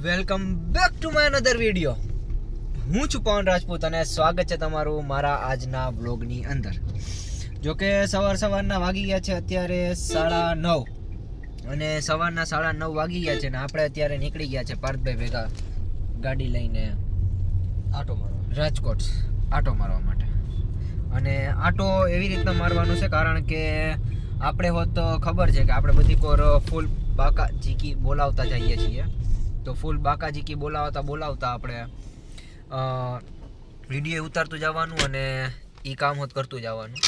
Welcome back to my another video. હું છું પવન રાજપૂત અને સ્વાગત છે તમારું મારા આજના બ્લોગની અંદર. જો કે સવારના વાગી ગયા છે અત્યારે 9:30 અને સવારના 9:30 વાગી ગયા છે ને આપણે અત્યારે નીકળી ગયા છે પાર્થભાઈ ભેગા ગાડી લઈને રાજકોટ આટો મારવા માટે. અને આટો એવી રીતના મારવાનો છે કારણ કે આપણે હોત તો ખબર છે કે આપણે બધી કોર ફૂલ બાકા જીકી બોલાવતા જઈએ છીએ, તો ફૂલ બાકા જીકી બોલાવતા આપણે વિડીયો ઉતારતું જવાનું અને એ કામ હોત કરતું જવાનું.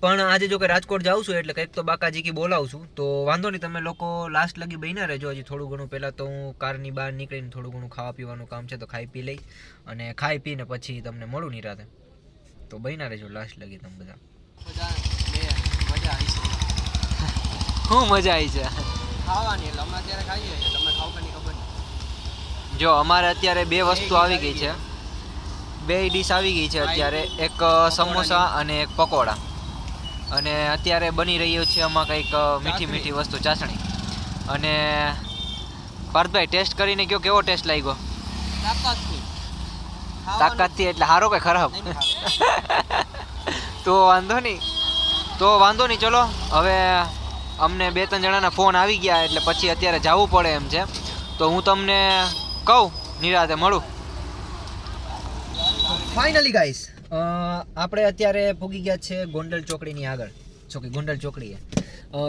પણ આજે જો કે રાજકોટ જાઉં છું એટલે કંઈક તો બાકા જીકી બોલાવું તો વાંધો નહીં, તમે લોકો લાસ્ટ લગી બન્યા રહેજો. હજી થોડું ઘણું પહેલાં તો હું કારની બહાર નીકળીને થોડું ઘણું ખાવા પીવાનું કામ છે તો ખાઈ પી લઈ અને ખાઈ પીને પછી તમને મળું નિરાતે. તો બન્યા રહેજો લાસ્ટ લગી તમે બધા. શું મજા આવી છે ખાવાની? એટલે અમે અત્યારે ખાઈએ છીએ, તમે ખાવ કે નહીં ખબર નહીં. જો અમારે અત્યારે બે વસ્તુ આવી ગઈ છે, બે ડીશ આવી ગઈ છે અત્યારે, એક સમોસા અને એક પકોડા. અને અત્યારે બની રહ્યું છે આમાં કંઈક મીઠી વસ્તુ ચાસણી. અને પાર્થભાઈ ટેસ્ટ કરીને કયો કેવો ટેસ્ટ લાગ્યો? તાકાતથી એટલે સારો કે ખરાબ? તો વાંધો નહીં ચલો હવે અમને 2-3 જણાના ફોન આવી ગયા એટલે પછી અત્યારે જવું પડે એમ છે, તો હું તમને કહું નિરાતે મળું. ફાઇનલી ગાઈસ આપણે અત્યારે પૂગી ગયા છે ગોંડલ ચોકડીની આગળ. ગોંડલ ચોકડીએ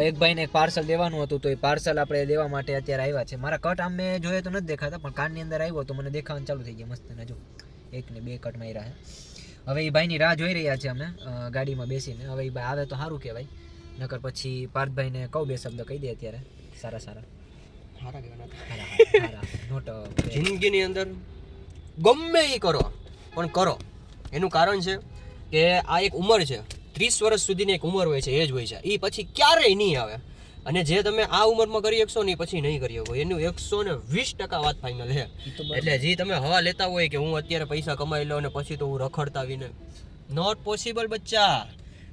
એક ભાઈને એક પાર્સલ દેવાનું હતું, તો એ પાર્સલ આપણે દેવા માટે અત્યારે આવ્યા છે. મારા કટ આમ મેં જોઈએ તો નથી દેખાતા, પણ કાનની અંદર આવ્યો તો મને દેખાવાનું ચાલુ થઈ ગયા મસ્ત. ને જો 1 ને 2 કટ માર્યા છે. હવે એ ભાઈની રાહ જોઈ રહ્યા છે અમે ગાડીમાં બેસીને. હવે એ ભાઈ આવે તો સારું કહેવાય, નકર પછી પાર્થભાઈને કહું 2 શબ્દ કહી દે અત્યારે. સારા નોટ. જિંદગીની અંદર ગમે એ કરો પણ કરો, એનું કારણ છે કે આ એક ઉંમર છે, 30 વર્ષ સુધીની એક ઉંમર હોય છે, એ જ હોય છે. એ પછી ક્યારેય નહીં આવે. અને જે તમે આ ઉંમરમાં કરી શકશો ને પછી નહીં કરી શકો, એનું 120% વાત ફાઇનલ છે. એટલે જે તમે હવા લેતા હોય કે હું અત્યારે પૈસા કમાઈ લઉં ને પછી તો હું રખડતા આવીને, નોટ પોસિબલ બચ્ચા.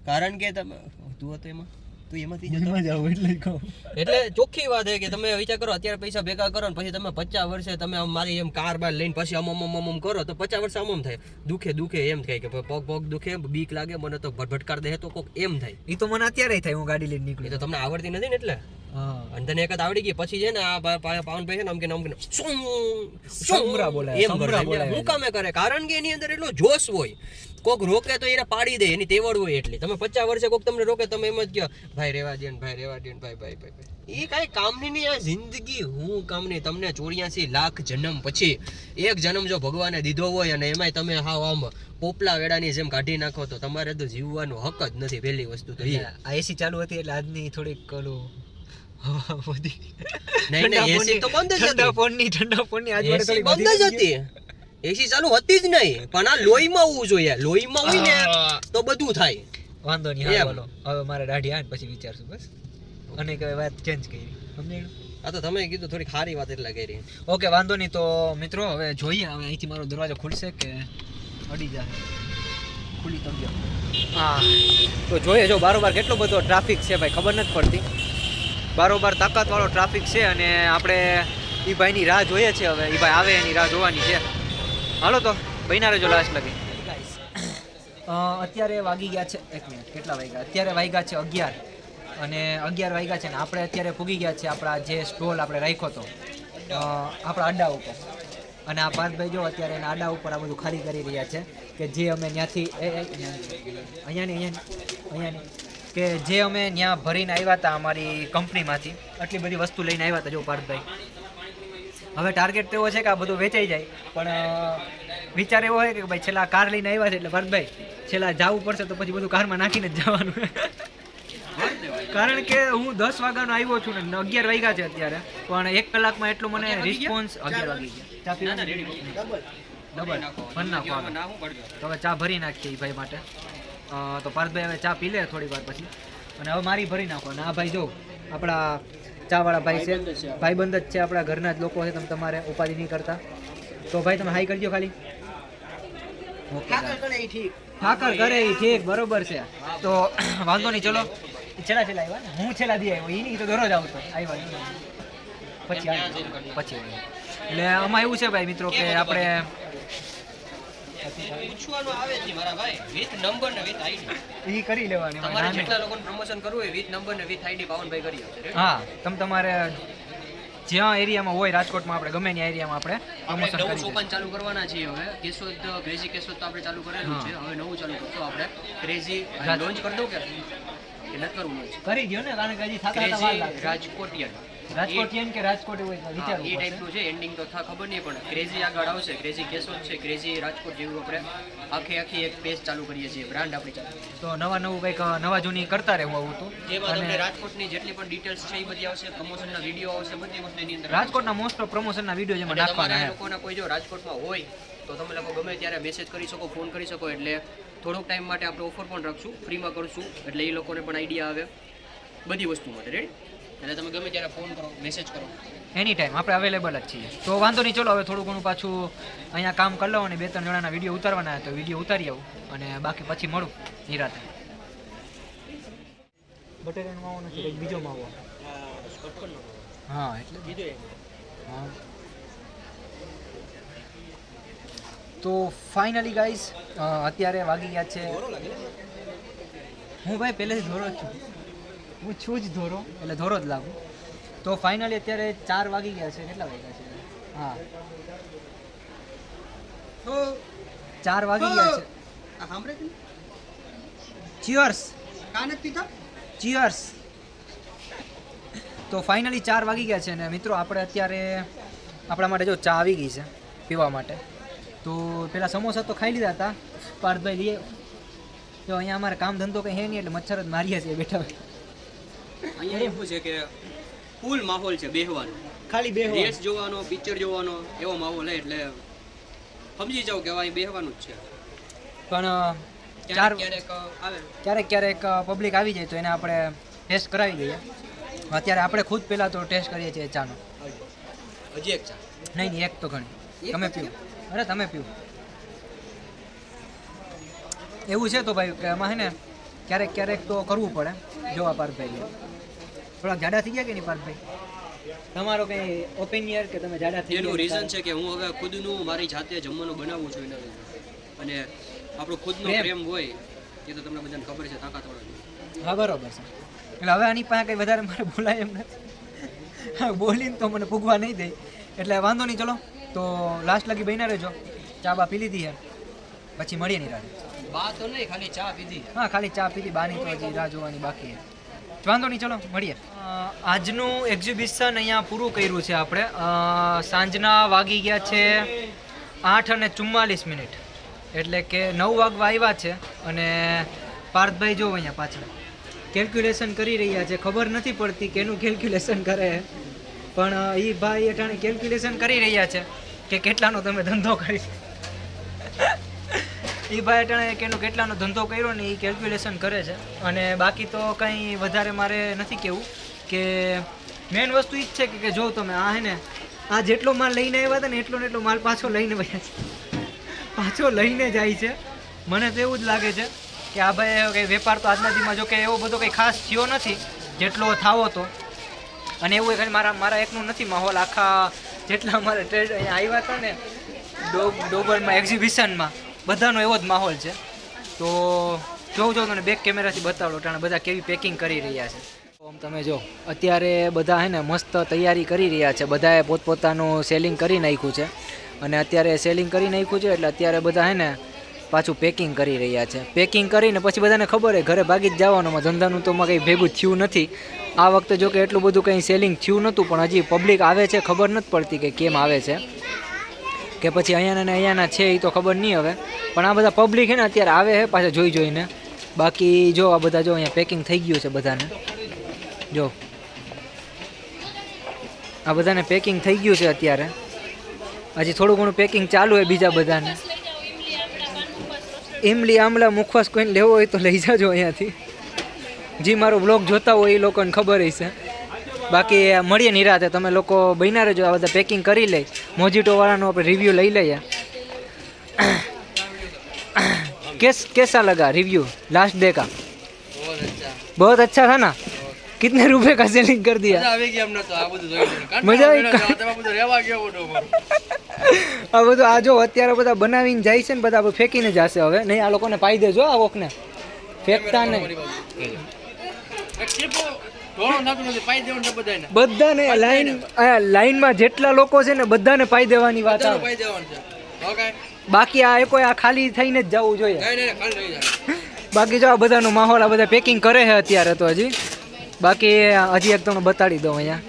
કારણ કે તમે તું હતો એમાં, તું એમાંથી જતો એટલે ચોખ્ખી વાત છે કે તમે વિચાર કરો અત્યારે પૈસા ભેગા કરો ને પછી તમે 50 વર્ષે તમે મારી એમ કાર બાર લઈને પછી અમમ કરો તો 50 વર્ષે આમ થાય, દુખે એમ થાય કે પગ દુખે, બીક લાગે, મને તો ભટકાર દે તો કોક એમ થાય. એ તો મને અત્યારે થાય, હું ગાડી લઈને નીકળી. તો તમને આવડતી નથી ને એટલે. અને તને એક જ આવડી ગઈ પછી છે ને આ પાવનભાઈ છે ને આમ કે સમરા બોલાય હું કામે કરે, કારણ કે એની અંદર એટલો જોશ હોય. કોક રોકે તો એને પાડી દે, એની તેવડ હોય એટલી. તમે 50 વર્ષે કોક તમને રોકે તમે એમ જ કહો ભાઈ રેવા દે ભાઈ એ કાંઈ કામની નહીં. આ જિંદગી હું કામની. તમને 84 લાખ જન્મ પછી એક જન્મ જો ભગવાને દીધો હોય અને એમાંય તમે હાવ આમ પોપલા વેડાની જેમ કાઢી નાખો તો તમારે તો જીવવાનો હક જ નથી. પહેલી વસ્તુ તો આ એસી ચાલુ હતી એટલે આજની થોડીક ઓલું એસી તો બંધ જ હતી, ઠંડા ફોનની આજ બંધ જ હતી. એસી ચાલુ હતી જ નહીં, પણ આ લોહીમાં હોવું જોઈએ. લોહીમાં હોય ને તો બધું થાય. વાંધો નહીં, હા બોલો. હવે મારે દાઢી આવે પછી વિચારશું બસ. અને કઈ વાત ચેન્જ કરી સમજાયું? આ તો તમે કીધું થોડી ખારી વાત એટલે કરી. ઓકે વાંધો નહીં. તો મિત્રો હવે જોઈએ હવે અહીંથી મારો દરવાજો ખુલશે કે અડી જાય. ખુલી તો ગયો. હા તો જોઈએ જો બારોબાર કેટલો બધો ટ્રાફિક છે ભાઈ, ખબર નથી પડતી. બારોબાર તાકાતવાળો ટ્રાફિક છે અને આપણે એ ભાઈની રાહ જોઈએ છે. હવે એ ભાઈ આવે એની રાહ જોવાની છે. હાલો તો બન્યા રહેજો લાસ્ટ લગી. અત્યારે વાગી ગયા છે, 1 મિનિટ, કેટલા વાગ્યા? અત્યારે વાગ્યા છે 11 અને 11 વાગ્યા છે ને આપણે અત્યારે પૂગી ગયા છે આપણા જે સ્ટોલ આપણે રાખ્યો હતો આપણા અડ્ડા ઉપર. અને આ પાર્થભાઈ જો અત્યારે એના અડ્ડા ઉપર આ બધું ખાલી કરી રહ્યા છે કે જે અમે ત્યાંથી અહીંયાની કે જે અમે ત્યાં ભરીને આવ્યા હતા અમારી કંપનીમાંથી. આટલી બધી વસ્તુ લઈને આવ્યા હતા જો પાર્થભાઈ. હવે ટાર્ગેટ તો એવો છે કે આ બધું વેચાઈ જાય, પણ વિચાર એવો હોય કે ભાઈ છેલ્લા કાર લઈને આવ્યા છે એટલે પાર્થભાઈ છેલ્લા જવું પડશે તો પછી બધું કારમાં નાખીને જ જવાનું. કારણ કે હું 10 વાગ્યાનો આવ્યો છું ને 11 વાગ્યા છે અત્યારે, પણ 1 કલાકમાં એટલો મને રિસ્પોન્સ. 11 વાગી ગયા. ચા પીવાની ડબલ ભરી નાખો. તો હવે ચા ભરી નાખીએ ભાઈ માટે. તો પાર્થભાઈ હવે ચા પી લે થોડી વાર પછી, અને હવે મારી ભરી નાખો. અને આ ભાઈ જો આપણા ચાવાળા ભાઈ છે, ભાઈબંધ જ છે, આપણા ઘરના જ લોકો છે, તમે તમારે ઉપાધિ નહીં કરતા. તો ભાઈ તમે હાઈ કરજો ખાલી. ઠાકર કરે એ ઠીક બરોબર છે. તો વાંધો નહીં ચલો. છેલ્લા આવ્યા ને, હું છેલ્લા દી આવ્યો, એની તો દરરોજ આવતો આવ્યા પછી એટલે આમાં એવું છે ભાઈ મિત્રો કે આપણે પૂછવાનું આવે જ નહીં મારા ભાઈ, વિથ નંબર ને વિથ આઈડી એ કરી લેવાની તમારે જેટલા લોકોને પ્રમોશન કરવું હોય વિથ નંબર ને વિથ આઈડી પાવનભાઈ કરી આવશે. હા તમારે જ્યાં એરિયામાં હોય રાજકોટમાં આપણે ગમે ત્યાં એરિયામાં આપણે આપણે પ્રમોશન નવું કરી સોપાન ચાલુ કરવાના છીએ હવે. કેશોદ ક્રેઝી કેશોદ તો આપણે ચાલુ કરેલું છે, હવે નવું ચાલુ કરશું આપણે ક્રેઝી. લોન્ચ કરી દઉં કે નથી કરવું લોન્ચ? કરી દો ને, કારણ કે હજી થતા વાર ક્રેઝી લાગશે. રાજકોટિયન રાજકોટિયન કે રાજકોટ હોય તો વિચારવું એ પડશે. ટાઈપનું છે. એન્ડિંગ તો ખબર નહીં પણ ક્રેઝી આગળ આવશે. ક્રેઝી કેશોદ છે, ક્રેઝી રાજકોટ જેવું આપણે આખી એક પેજ ચાલુ કરીએ છીએ, બ્રાન્ડ આપણી ચાલુ કરીએ છીએ. તો નવું કંઈક નવા જૂની કરતા રહેવું આવું તો. જેમાં તમને રાજકોટની જેટલી પણ ડિટેલ્સ છે એ બધી આવશે, પ્રમોશનના વિડીયો આવશે, બધી વસ્તુ એની અંદર. રાજકોટના મોસ્ટ ઓફ પ્રમોશનના વિડીયો જેમાં અને નાખવાના તમારા છે. લોકોના કોઈ જો રાજકોટમાં હોય તો તમે લોકો ગમે ત્યારે મેસેજ કરી શકો, ફોન કરી શકો. એટલે થોડોક ટાઈમ માટે આપણે ઓફર પણ રાખશું, ફ્રીમાં કરશું, એટલે એ લોકોને પણ આઈડિયા આવે બધી વસ્તુ માટે. રેડી? એટલે તમે ગમે ત્યારે ફોન કરો, મેસેજ કરો, એની ટાઈમ આપણે અવેલેબલ જ છીએ. તો વાંધો નહીં, ચલો હવે થોડું ઘણું પાછું અહીંયા કામ કરી લઉં અને 2-3 જણાના વિડીયો ઉતારવાના હોય તો વિડીયો ઉતારી આવું અને બાકી પછી મળું નિરાતે. બટેટાનો માવો નથી, કંઈક બીજો માવો. હા એટલે બીજો હા. તો ફાઇનલી ગાઈઝ અત્યારે વાગી ગયા છે. હું ભાઈ પહેલેથી ધોરો જ છું, હું છું જ ધોરો, એટલે ધોરો જ લાગુ. તો ફાઇનલી અત્યારે 4 વાગી ગયા છે. કેટલા વાગ્યા છે? હા 4 વાગી ગયા છે. Cheers cheers. તો ફાઇનલી 4 વાગી ગયા છે ને મિત્રો આપણે અત્યારે આપણા માટે જો ચા આવી ગઈ છે પીવા માટે. તો પેલા સમોસા તો ખાઈ લીધા હતા, પાર્થભાઈ લઈએ. તો અહીંયા અમારે કામ ધંધો કંઈ હે નહીં એટલે મચ્છર જ મારીએ છીએ બેઠા. અહીંયા એવું છે કે ફૂલ માહોલ છે બેહવાનો, ખાલી બે રીલ્સ જોવાનો, પિક્ચર જોવાનો એવો માહોલ છે. એટલે સમજી જાવ કે અહીં બેહવાનું જ છે. પણ ક્યારેક પબ્લિક આવી જાય તો એને આપણે ટેસ્ટ કરાવી દઈએ. અત્યારે આપણે ખુદ પહેલાં તો ટેસ્ટ કરીએ છીએ ચાનો. હજી એક ચા નહીં એક તો ઘણી. તમે પીવો. અરે તમે પીવો. એવું છે તો ભાઈ કે આમાં હે ને ક્યારેક તો કરવું પડે. જોવા પાર્થભાઈ થોડાક જાડા થઈ ગયા કે નહીં પાર્થભાઈ? તમારો કંઈ ઓપિનિયન કે તમે જાડા થઈ એનું રીઝન છે કે હું હવે ખુદનું મારી જાતે જમવાનું બનાવું છું એના લીધે. અને આપણો ખુદનો પ્રેમ હોય એ તો તમને બધાને ખબર છે, તાકાતવાળો. હા બરોબર છે. એટલે હવે આની પાસે કંઈ વધારે મારે બોલાય એમ નથી. હા બોલીને તો મને પૂગવા નહીં દે એટલે વાંધો નહીં. ચલો તો લાસ્ટ લગી બહીને રહેજો. ચા બા પી લીધી છે, પછી મળીએ નહીં રાતે. બા તો નહીં, ખાલી ચા પીધી. હા ખાલી ચા પીધી, બાની તો હજી રાહ જોવાની બાકી છે. વાંધો નહીં, ચલો મળીએ. આજનું એક્ઝિબિશન અહીંયા પૂરું કર્યું છે આપણે. સાંજના વાગી ગયા છે 8:44, એટલે કે 9 વાગવા આવ્યા છે. અને પાર્થભાઈ જો અહીંયા પાછળ કેલ્ક્યુલેશન કરી રહ્યા છે. ખબર નથી પડતી કેનું કેલ્ક્યુલેશન કરે, પણ એ ભાઈ અટાણે કેલ્ક્યુલેશન કરી રહ્યા છે કે કેટલાનો તમે ધંધો કરી. એ ભાઈ અટાણે કેટલાનો ધંધો કર્યો ને એ કેલ્ક્યુલેશન કરે છે. અને બાકી તો કંઈ વધારે મારે નથી કહેવું. કે મેઇન વસ્તુ એ જ છે કે જો તમે આ હે ને આ જેટલો માલ લઈને આવ્યા હતા ને એટલો ને એટલો માલ પાછો લઈને વયા છે, પાછો લઈને જાય છે. મને તો એવું જ લાગે છે કે આ ભાઈ કંઈ વેપાર તો આજના દીમાં જો કે એવો બધો કંઈ ખાસ થયો નથી જેટલો થાવો હતો. અને એવું કંઈ મારા એકનું નથી માહોલ. આખા જેટલા અમારે ટ્રેડ અહીંયા આવ્યા હતા ને ડોબરમાં એક્ઝિબિશનમાં બધાનો એવો જ માહોલ છે. તો જોઉં તમને બેક કેમેરાથી બતાવડો ટાણે બધા કેવી પેકિંગ કરી રહ્યા છે. આમ તમે જો અત્યારે બધા હે ને મસ્ત તૈયારી કરી રહ્યા છે. બધાએ પોતપોતાનું સેલિંગ કરી નાખ્યું છે. અને અત્યારે સેલિંગ કરી નાખ્યું છે એટલે અત્યારે બધા હે ને પાછું પેકિંગ કરી રહ્યા છે. પેકિંગ કરીને પછી બધાને ખબર હોય ઘરે ભાગી જ જવાનું. ધંધાનું તો કંઈ ભેગું થયું નથી આ વખતે. જો કે એટલું બધું કંઈ સેલિંગ થયું નહોતું, પણ હજી પબ્લિક આવે છે, ખબર નથી પડતી કે કેમ આવે છે, કે પછી અહીંયાના ને અહીંયાના છે એ તો ખબર નહીં હવે. પણ આ બધા પબ્લિક છે ને અત્યારે આવે છે પાછા જોઈને. બાકી જો આ બધા જો અહીંયા પેકિંગ થઈ ગયું છે બધાને. જો આ બધાને પેકિંગ થઈ ગયું છે અત્યારે. હજી થોડું ઘણું પેકિંગ ચાલુ હોય બીજા બધાને. ઇમલી આમલા મુખવાસ કોઈને લેવો હોય તો લઈ જાજો અહીંયાથી. જે મારો બ્લોગ જોતા હોય એ લોકોને ખબર હશે. બાકી મળીએ નિરાતે. તમે લોકો બન્યા રહેજો. આ બધા પેકિંગ કરી લઈ. મોજીટોવાળાનો આપણે રિવ્યૂ લઈ લઈએ. कैसा लगा रिव्यू लास्ट डे का? बहुत अच्छा था ना? कितने रुपए का सेलिंग कर दिया આવી ગઈ અમને તો આ બધું જોઈને મજા આવી તમે બધું રહેવા ગયો બધું અમારું આ બધું આ જો અત્યારે બધા બનાવીને જાય છે ને બધા આપણે ફેંકીને જશે હવે નહીં આ લોકોને પાઈ દેજો આ વોકને ફેંકતા નહીં એક ટીપો ઢોળો થતું નથી પાઈ દેવાનું છે બધાને બધાને લાઈનમાં જેટલા લોકો છે ને બધાને પાઈ દેવાની વાત બધાને આવે પાઈ દેવાનું છે ઓકે બાકી આ કોઈ આ ખાલી થઈને જ જવું જોઈએ નહીં ખાલી રહી જાય બાકી જો આ બધાનો માહોલ આ બધા પેકિંગ કરે છે અત્યારે તો હજી બાકી હજી એક તમને બતાડી દઉં અહીંયા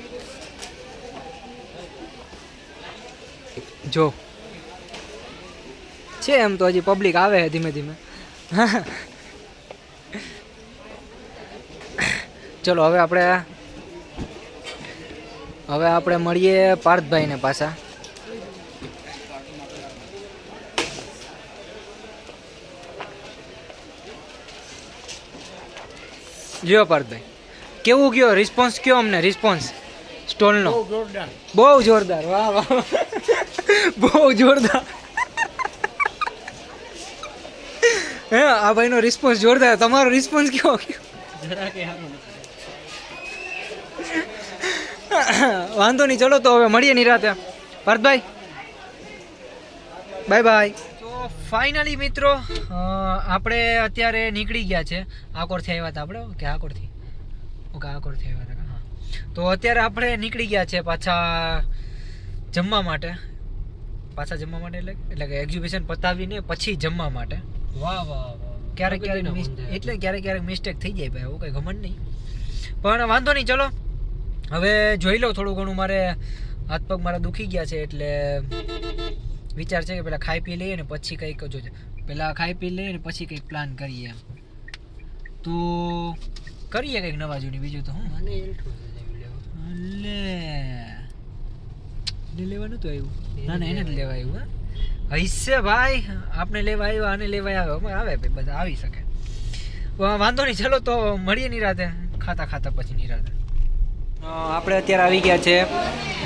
જો છે એમ તો હજી પબ્લિક આવે છે ધીમે ધીમે ચલો હવે આપણે મળીએ પાર્થભાઈને પાછા જો પાર્થભાઈ કેવું કયો રિસ્પોન્સ કયો અમને રિસ્પોન્સ સ્ટોલનો બહુ જોરદાર વાહ વાહ બહુ જોરદાર હે આ ભાઈનો રિસ્પોન્સ જોરદાર તમારો રિસ્પોન્સ કેવો વાંધો નહીં ચલો તો હવે મળીએ નિરાતે પાર્થભાઈ બાય બાય તો ફાઇનલી મિત્રો આપણે અત્યારે નીકળી ગયા છે આકોરથી આવ્યા હતા આપણે કે આકોરથી ઓકે આકોરથી આવ્યા હતા હા તો અત્યારે આપણે નીકળી ગયા છે પાછા જમવા માટે એટલે કે એક્ઝિબિશન પતાવીને પછી જમવા માટે વાહ વાહ ક્યારેક ક્યારેક મિસ્ટેક થઈ જાય ભાઈ એવું કંઈ ઘમંડ નહીં પણ વાંધો નહીં ચલો હવે જોઈ લો થોડું ઘણું મારે હાથ પગ મારા દુખી ગયા છે એટલે વિચાર છે કે પહેલાં ખાઈ પી લઈએ ને પછી કંઈક જોજો પહેલાં ખાઈ પી લઈએ ને પછી કંઈક પ્લાન કરીએ તો કરીએ કંઈક નવા જૂની બીજું તો હું લેવાનું તો આવ્યું ના એને જ લેવા આવ્યું હા હૈસે ભાઈ આપણે લેવા આવ્યો આને લેવા આવ્યો આવે બધા આવી શકે વાંધો નહીં ચલો તો મળીએ નિરાતે ખાતા પછી નિરાતે આપણે અત્યારે આવી ગયા છે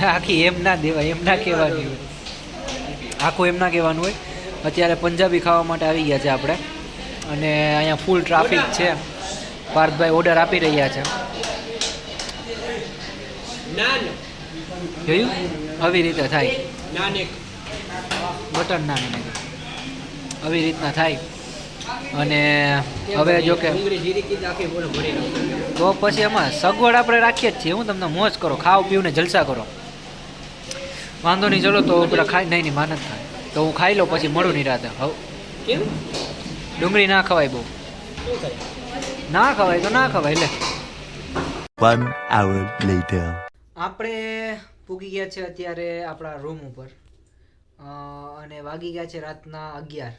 આખી એમ ના દેવાય એમ ના કહેવાની હોય આખું એમ ના કહેવાનું હોય અત્યારે પંજાબી ખાવા માટે આવી ગયા છે આપણે અને અહીંયા ફૂલ ટ્રાફિક છે પાર્થભાઈ ઓર્ડર આપી રહ્યા છે જોયું આવી રીતે થાય બટર નાન આવી રીતના થાય અને હવે જો કે તો પછી એમાં સગવડ આપણે રાખીએ જ છીએ હું તમને મોજ કરો ખાવ પીવું ને જલસા કરો વાંધો નહીં ચલો તો પેલા ખાઈ નહીં માનત થાય તો હું ખાઈ લઉં પછી મળું નહીં રાતે હવે કેમ ડુંગળી ના ખવાય બહુ ના ખવાય તો ના ખવાય લે 1 hour later આપણે પૂગી ગયા છે અત્યારે આપણા રૂમ ઉપર અને વાગી ગયા છે રાતના 11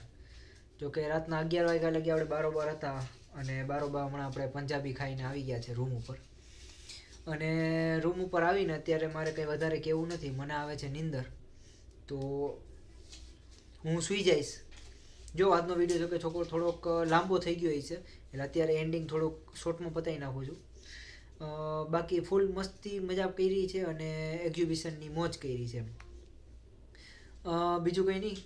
જો કે રાતના 11 વાગ્યા લગી આપણે બારોબાર હતા અને બારોબાર હમણાં આપણે પંજાબી ખાઈને આવી ગયા છે રૂમ ઉપર અને રૂમ ઉપર આવીને અત્યારે મારે કંઈ વધારે કહેવું નથી મને આવે છે નીંદર તો હું સૂઈ જઈશ જો આજનો વિડીયો જો કે છોકરો થોડોક લાંબો થઈ ગયો છે એટલે અત્યારે એન્ડિંગ થોડુંક શોર્ટમાં પતાવી નાખું છું બાકી ફૂલ મસ્તી મજા કરી છે અને એક્ઝિબિશનની મોજ કરી છે બીજું કંઈ નહીં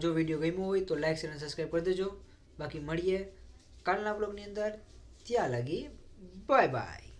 જો વિડીયો ગમ્યો હોય તો લાઈક અને સબસ્ક્રાઈબ કરી દેજો બાકી મળીએ કાલના બ્લોગની અંદર ત્યાં લાગી બાય બાય